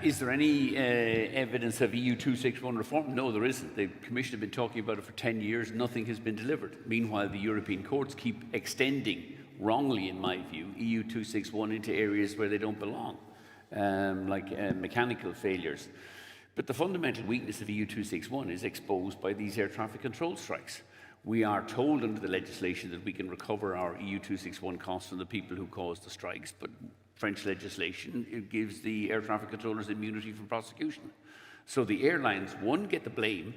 Is there any evidence of EU261 reform? No, there isn't. The Commission have been talking about it for 10 years. Nothing has been delivered. Meanwhile, the European courts keep extending, wrongly in my view, EU261 into areas where they don't belong, like mechanical failures. But the fundamental weakness of EU261 is exposed by these air traffic control strikes. We are told under the legislation that we can recover our EU261 costs from the people who caused the strikes, but French legislation gives the air traffic controllers immunity from prosecution. So the airlines, one, get the blame,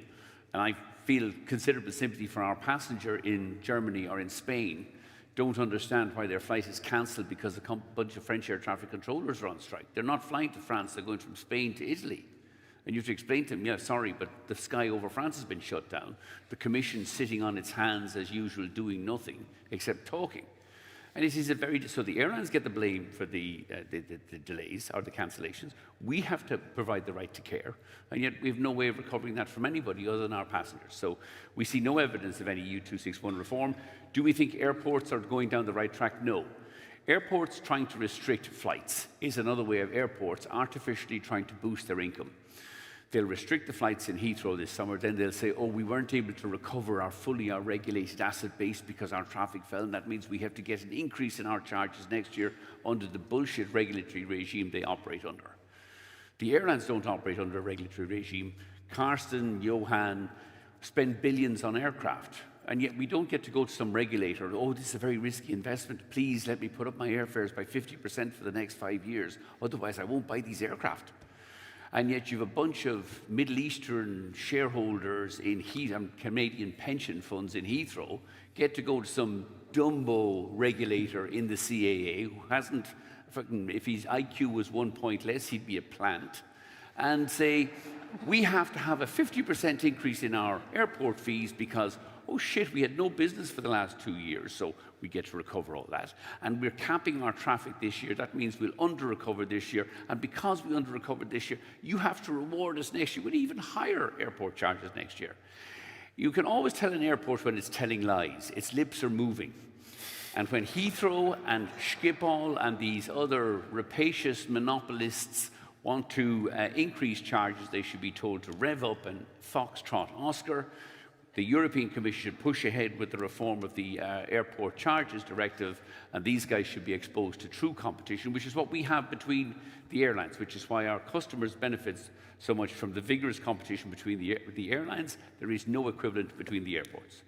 and I feel considerable sympathy for our passenger in Germany or in Spain, don't understand why their flight is cancelled because a bunch of French air traffic controllers are on strike. They're not flying to France, they're going from Spain to Italy. And you have to explain to them, yeah, sorry, but the sky over France has been shut down. The Commission sitting on its hands as usual, doing nothing except talking. And it is so the airlines get the blame for the delays or the cancellations. We have to provide the right to care, and yet we have no way of recovering that from anybody other than our passengers. So we see no evidence of any EU261 reform. Do we think airports are going down the right track? No. Airports trying to restrict flights is another way of airports artificially trying to boost their income. They'll restrict the flights in Heathrow this summer, then they'll say, oh, we weren't able to recover our regulated asset base because our traffic fell, and that means we have to get an increase in our charges next year under the bullshit regulatory regime they operate under. The airlines don't operate under a regulatory regime. Carsten, Eoghan spend billions on aircraft, and yet we don't get to go to some regulator, oh, this is a very risky investment, please let me put up my airfares by 50% for the next 5 years, otherwise I won't buy these aircraft. And yet you have a bunch of Middle Eastern shareholders in Canadian pension funds in Heathrow get to go to some Dumbo regulator in the CAA who hasn't, if his IQ was 1 point less, he'd be a plant, and say, we have to have a 50% increase in our airport fees because, oh shit, we had no business for the last 2 years, so we get to recover all that. And we're capping our traffic this year. That means we'll under-recover this year. And because we under-recovered this year, you have to reward us next year with even higher airport charges next year. You can always tell an airport when it's telling lies. Its lips are moving. And when Heathrow and Schiphol and these other rapacious monopolists want to increase charges, they should be told to rev up and foxtrot Oscar. The European Commission should push ahead with the reform of the Airport Charges Directive, and these guys should be exposed to true competition, which is what we have between the airlines, which is why our customers benefit so much from the vigorous competition between the airlines. There is no equivalent between the airports.